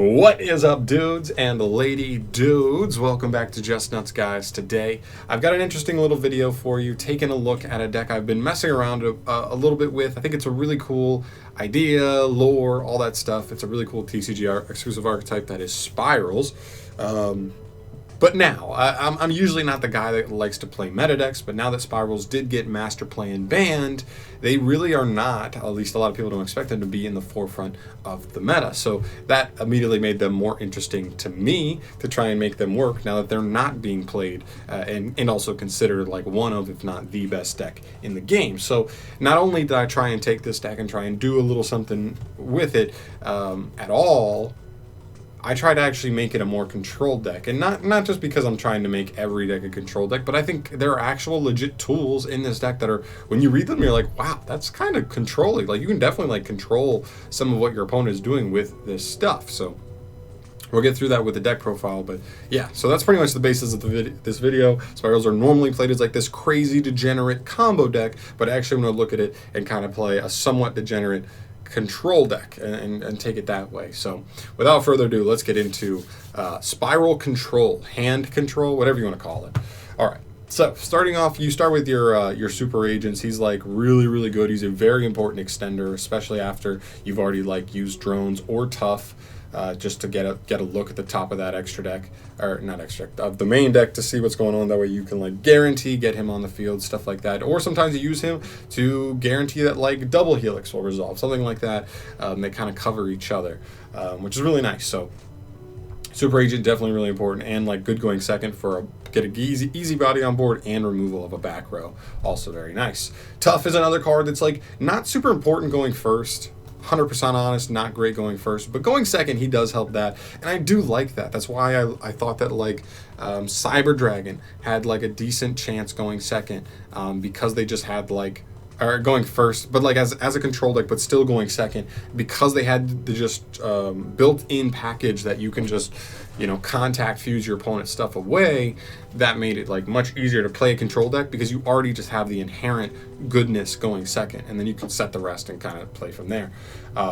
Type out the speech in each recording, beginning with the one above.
What is up, dudes and lady dudes? Welcome back to Just Nuts, guys. Today, I've got an interesting little video for you, taking a look at a deck I've been messing around a little bit with. I think it's a really cool idea, lore, all that stuff. It's a really cool TCG exclusive archetype that is Spirals. But now, I'm usually not the guy that likes to play meta decks, but now that Spirals did get Master Plan banned, they really are not, at least a lot of people don't expect them to be in the forefront of the meta. So that immediately made them more interesting to me to try and make them work now that they're not being played and also considered like one of, if not the best deck in the game. So not only did I try and take this deck and try and do a little something with it at all, I try to actually make it a more controlled deck, and not just because I'm trying to make every deck a controlled deck, but I think there are actual legit tools in this deck that are, when you read them, you're like, wow, that's kind of controlling. Like, you can definitely like control some of what your opponent is doing with this stuff. So we'll get through that with the deck profile, but yeah, so that's pretty much the basis of this video. Spirals are normally played as like this crazy degenerate combo deck, but actually I'm going to look at it and kind of play a somewhat degenerate control deck and take it that way. So without further ado, let's get into spiral control, hand control, whatever you want to call it. All right, so starting off, you start with your super agents. He's like really good. He's a very important extender, especially after you've already like used drones or tough, just to get a look at the top of that extra deck, or not extra deck, of the main deck, to see what's going on. That way you can like guarantee get him on the field, stuff like that. Or sometimes you use him to guarantee that like double helix will resolve, something like that. They kind of cover each other, which is really nice. So super agent, definitely really important, and like good going second for get a easy body on board and removal of a back row, also very nice. Tough is another card that's like not super important going first. 100% honest, not great going first, but going second, he does help that, and I do like that. That's why I thought that like Cyber Dragon had like a decent chance going second, because they just had like, or going first, but like as a control deck, but still going second, because they had the just built-in package that you can just, you know, contact fuse your opponent's stuff away. That made it like much easier to play a control deck because you already just have the inherent goodness going second, and then you can set the rest and kind of play from there.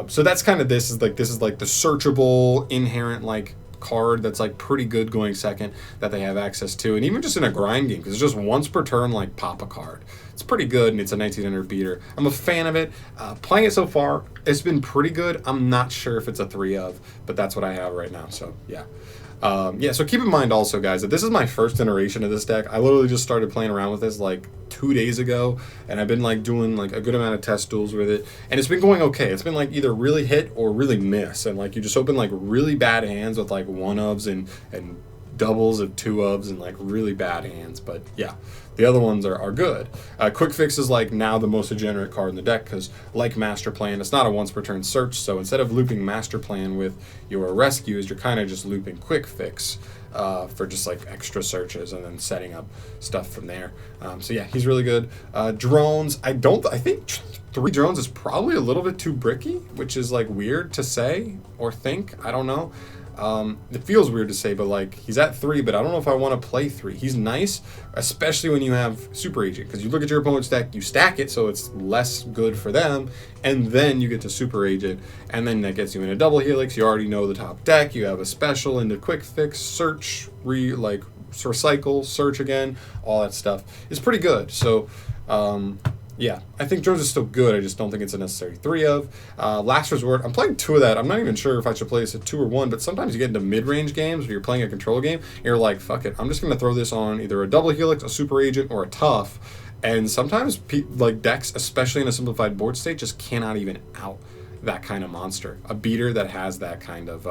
So that's kind of this is like the searchable inherent like card that's like pretty good going second that they have access to, and even just in a grind game, because it's just once per turn, like pop a card. It's pretty good, and it's a 1900 beater. I'm a fan of it. Playing it so far, it's been pretty good. I'm not sure if it's a 3 of, but that's what I have right now. So yeah. So keep in mind also, guys, that this is my first iteration of this deck. I literally just started playing around with this like 2 days ago, and I've been like doing like a good amount of test duels with it, and it's been going okay. It's been like either really hit or really miss, and like you just open like really bad hands with like 1-ofs and doubles of 2-ofs and like really bad hands. But yeah, the other ones are good. Quick Fix is like now the most degenerate card in the deck, because like Master Plan, it's not a once per turn search, so instead of looping Master Plan with your rescues, you're kind of just looping Quick Fix for just like extra searches and then setting up stuff from there. So yeah, he's really good. Drones, I think 3 drones is probably a little bit too bricky, which is like weird to say or think. I don't know. It feels weird to say, but like he's at 3, but I don't know if I want to play 3. He's nice, especially when you have Super Agent, because you look at your opponent's deck, you stack it so it's less good for them, and then you get to Super Agent, and then that gets you in a double helix. You already know the top deck. You have a special into Quick Fix, search, recycle, search again, all that stuff is pretty good. So yeah, I think drones is still good. I just don't think it's a necessary 3 of. Last Resort, I'm playing 2 of that. I'm not even sure if I should play this at 2 or 1, but sometimes you get into mid-range games where you're playing a control game, and you're like, fuck it, I'm just going to throw this on either a double helix, a super agent, or a tough. And sometimes like decks, especially in a simplified board state, just cannot even out that kind of monster. A beater that has that kind of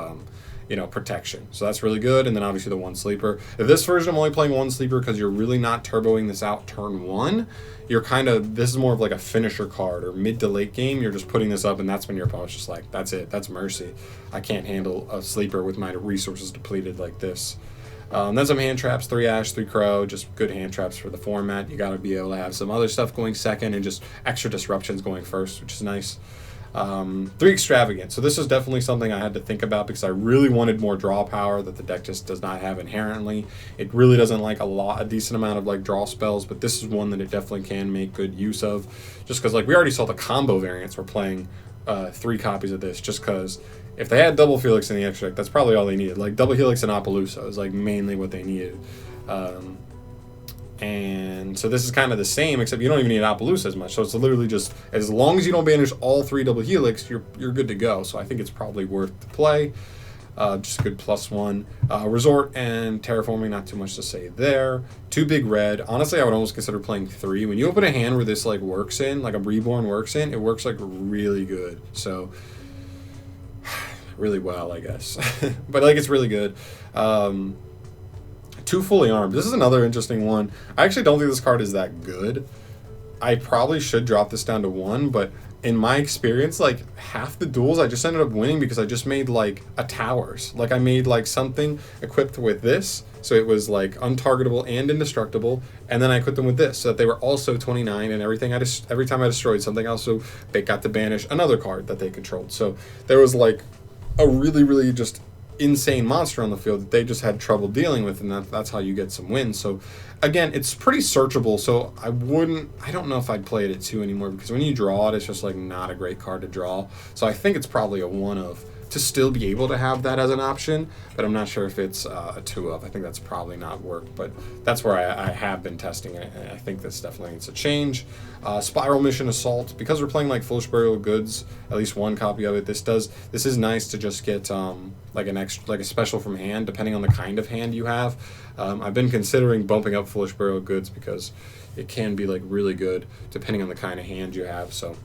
protection. So that's really good. And then obviously the 1 sleeper. If this version I'm only playing 1 sleeper because you're really not turboing this out turn 1, you're this is more of like a finisher card, or mid to late game, you're just putting this up, and that's when your opponent's just like, that's it, that's mercy. I can't handle a sleeper with my resources depleted like this. Then some hand traps, 3 Ash, 3 Crow, just good hand traps for the format. You got to be able to have some other stuff going second and just extra disruptions going first, which is nice. 3 Extravagant. So this is definitely something I had to think about, because I really wanted more draw power that the deck just does not have inherently. It really doesn't like a decent amount of like draw spells, but this is one that it definitely can make good use of, just because like we already saw the combo variants. We're playing 3 copies of this just because if they had double Felix in the extra deck, that's probably all they needed. Like double Helix and Apollousa is like mainly what they needed. And so this is kind of the same, except you don't even need Apollousa as much. So it's literally just, as long as you don't banish all 3 double Helix, you're good to go. So I think it's probably worth the play. Just a good +1. Resort and Terraforming, not too much to say there. 2 big red. Honestly, I would almost consider playing 3. When you open a hand where this like works in, like a Reborn works in, it works like really good. So really well, I guess. But like it's really good. 2 fully armed. This is another interesting one. I actually don't think this card is that good. I probably should drop this down to 1, but in my experience, like half the duels I just ended up winning because I just made like a towers. Like I made like something equipped with this, so it was like untargetable and indestructible, and then I equipped them with this so that they were also 29, and every time I destroyed something, I also got to banish another card that they controlled. So there was like a really just insane monster on the field that they just had trouble dealing with, and that's how you get some wins. So again, it's pretty searchable, so I don't know if I'd play it at 2 anymore, because when you draw it, it's just like not a great card to draw. So I think it's probably a 1 of to still be able to have that as an option, but I'm not sure if it's a 2 of. I think that's probably not work, but that's where I have been testing it, and I think this definitely needs to change. Spyral Mission Assault, because we're playing like Foolish Burial of Goods, at least 1 copy of it. This is nice to just get like a special from hand, depending on the kind of hand you have. I've been considering bumping up Foolish Burial of Goods because it can be like really good depending on the kind of hand you have. So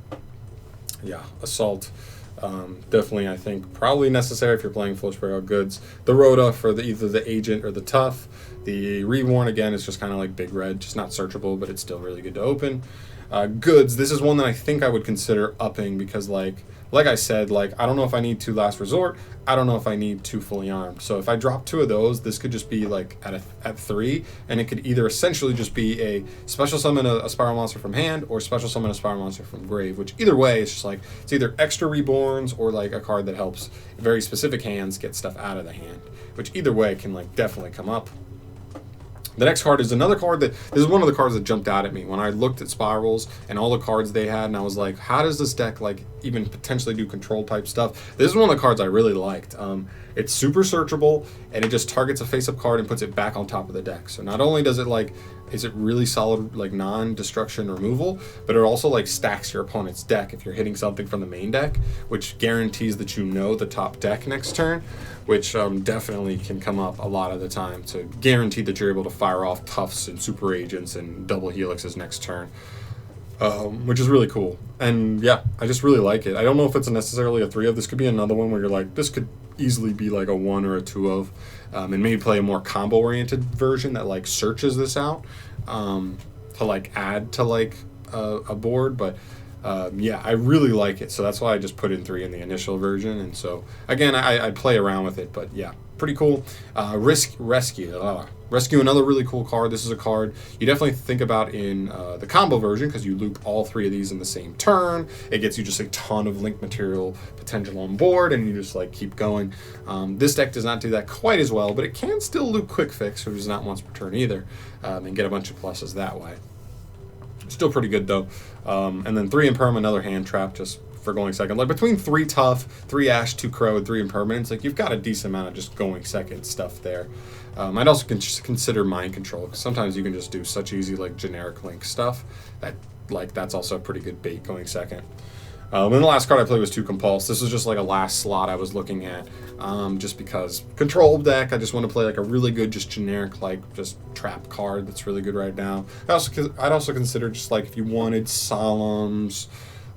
yeah, Assault. Definitely, I think, probably necessary if you're playing Foolish Burial of Goods. The Rhoda for either the Agent or the Tough. The Reborn, again, is just kind of like big red, just not searchable, but it's still really good to open. Goods, this is one that I think I would consider upping because, like I said, like I don't know if I need 2 Last Resort. I don't know if I need 2 fully armed. So if I drop 2 of those, this could just be like at 3, and it could either essentially just be a special summon a Spyral monster from hand or special summon a Spyral monster from grave, which either way, it's just like it's either extra Reborns or like a card that helps very specific hands get stuff out of the hand, which either way can like definitely come up. The next card is another card this is one of the cards that jumped out at me when I looked at Spirals and all the cards they had, and I was like, how does this deck like even potentially do control type stuff? This is one of the cards I really liked. It's super searchable, and it just targets a face-up card and puts it back on top of the deck. So not only does it is it really solid like non-destruction removal, but it also like stacks your opponent's deck if you're hitting something from the main deck, which guarantees that you know the top deck next turn, which definitely can come up a lot of the time to guarantee that you're able to fire off Toughs and Super Agents and double Helixes next turn. Which is really cool. And yeah, I just really like it. I don't know if it's necessarily a 3 of. This could be another one where you're like, this could easily be like a 1 or a 2 of, and maybe play a more combo oriented version that like searches this out to like add to like a board. But yeah, I really like it, so that's why I just put in 3 in the initial version. And so again, I play around with it, but yeah, pretty cool. Rescue, another really cool card. This is a card you definitely think about in the combo version because you loop all 3 of these in the same turn. It gets you just a ton of link material potential on board, and you just like keep going. This deck does not do that quite as well, but it can still loop Quick Fix, which is not once per turn either, and get a bunch of pluses that way. Still pretty good though. And then 3 Imperm, another hand trap, just for going second. Like between 3 Tough, 3 Ash, 2 Crow, and 3 Impermanence, like you've got a decent amount of just going second stuff there. I'd also consider Mind Control, because sometimes you can just do such easy like generic link stuff that like that's also a pretty good bait going second. And the last card I played was 2 Compulse. This was just like a last slot I was looking at, just because control deck, I just want to play like a really good, just generic, like just trap card that's really good right now. I'd also consider just like if you wanted Solemns,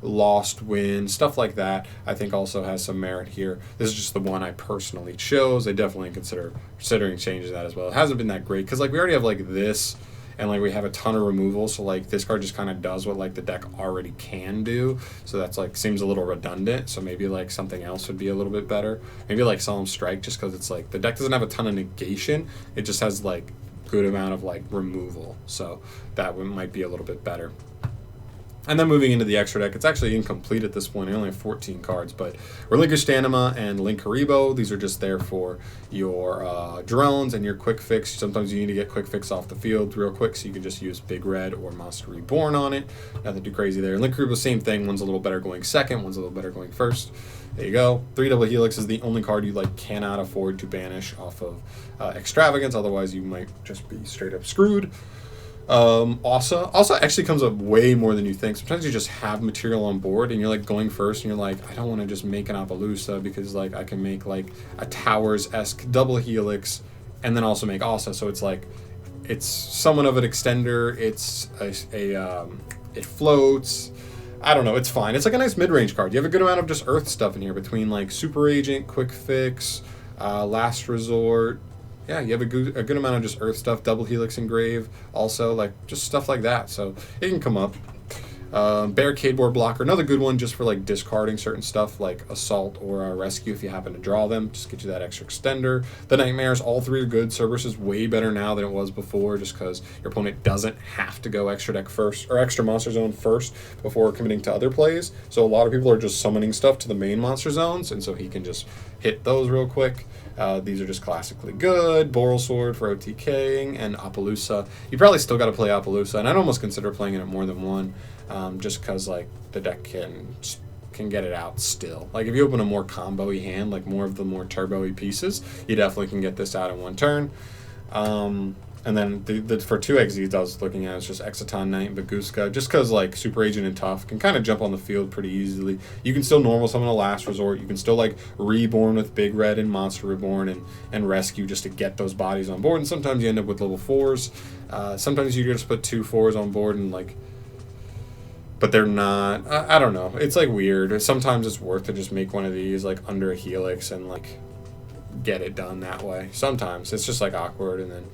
Lost Wind, stuff like that, I think also has some merit here. This is just the one I personally chose. I definitely considering changing that as well. It hasn't been that great because like we already have like this, and like we have a ton of removal, so like this card just kind of does what like the deck already can do, so that's like seems a little redundant. So maybe like something else would be a little bit better, maybe like Solemn Strike, just because it's like the deck doesn't have a ton of negation, it just has like good amount of like removal, so that one might be a little bit better. And then moving into the extra deck, it's actually incomplete at this point. I only have 14 cards, but Relinquished Anima and Linkuriboh, these are just there for your drones and your quick fix. Sometimes you need to get quick fix off the field real quick, so you can just use Big Red or Monster Reborn on it. Nothing too crazy there. Linkuriboh, same thing. One's a little better going second, one's a little better going first. There you go. 3 Double Helix is the only card you like cannot afford to banish off of Extravagance, otherwise you might just be straight up screwed. Also actually comes up way more than you think. Sometimes you just have material on board and you're like going first and you're like, I don't want to just make an Appaloosa because like I can make like a Towers-esque Double Helix and then also make Asa. So it's like, it's somewhat of an extender. It's it floats. I don't know. It's fine. It's like a nice mid-range card. You have a good amount of just Earth stuff in here between like Super Agent, Quick Fix, Last Resort. Yeah, you have a good amount of just Earth stuff, Double Helix Engrave, also, like, just stuff like that, so it can come up. Barricade Board Blocker, another good one just for, like, discarding certain stuff, like Assault or Rescue if you happen to draw them, just get you that extra extender. The Nightmares, all three are good. Cerberus is way better now than it was before, just because your opponent doesn't have to go extra deck first, or extra monster zone first before committing to other plays, so a lot of people are just summoning stuff to the main monster zones, and so he can just hit those real quick. These are just classically good. Boral Sword for OTKing and Appaloosa. You probably still got to play Appaloosa, and I'd almost consider playing it at more than one, just because like the deck can get it out still. Like if you open a more combo-y hand, like more of the more turbo-y pieces, you definitely can get this out in one turn. And then for 2 Exes I was looking at, it's just Exciton Knight and Baguska, just because like Super Agent and Tough can kind of jump on the field pretty easily. You can still normal summon a Last Resort. You can still like Reborn with Big Red and Monster Reborn and Rescue just to get those bodies on board. And sometimes you end up with level 4s. Sometimes you just put 2 4s on board and like, but they're not, I don't know. It's like weird. Sometimes it's worth to just make one of these like under a Helix and like get it done that way. Sometimes it's just like awkward. And then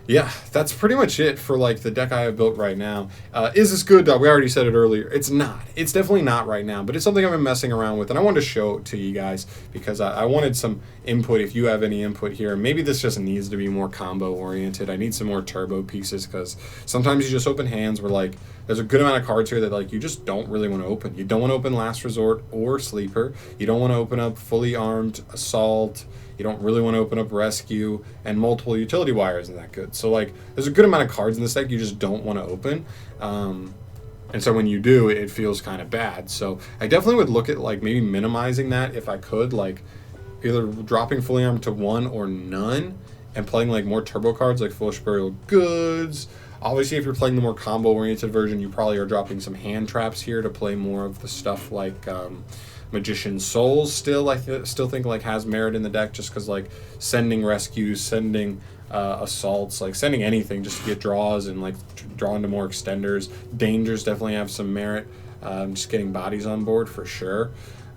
yeah, that's pretty much it for like the deck I have built right now. Is this good? We already said it earlier. It's not. It's definitely not right now, but it's something I've been messing around with, and I wanted to show it to you guys because I wanted some input. If you have any input here, maybe this just needs to be more combo oriented. I need some more turbo pieces because sometimes you just open hands where like there's a good amount of cards here that like you just don't really want to open. You don't want to open Last Resort or Sleeper. You don't want to open up Fully Armed Assault. You don't really want to open up Rescue, and multiple utility wire isn't that good. So like there's a good amount of cards in this deck you just don't want to open. And so when you do, it feels kind of bad. So I definitely would look at like maybe minimizing that if I could, like either dropping Fully Armed to 1 or none and playing like more turbo cards like Foolish Burial Goods. Obviously, if you're playing the more combo-oriented version, you probably are dropping some hand traps here to play more of the stuff like Magician's Souls still, still think like has merit in the deck just because like sending rescues, sending assaults, like sending anything just to get draws and like draw into more extenders. Dangers definitely have some merit. Just getting bodies on board for sure.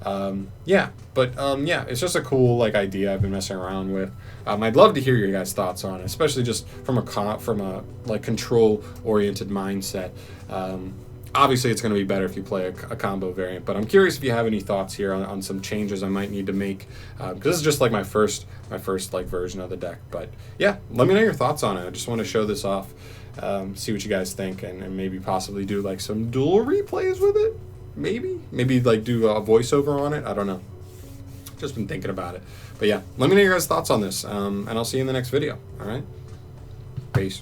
Yeah, it's just a cool like idea I've been messing around with. I'd love to hear your guys' thoughts on it, especially just from a like control oriented mindset. Obviously, it's going to be better if you play a combo variant, but I'm curious if you have any thoughts here on some changes I might need to make, because this is just like my first like version of the deck. But yeah, let me know your thoughts on it. I just want to show this off, see what you guys think, and maybe possibly do like some dual replays with it. Maybe like do a voiceover on it. I don't know. Just been thinking about it. But yeah, let me know your guys' thoughts on this, and I'll see you in the next video. All right, peace.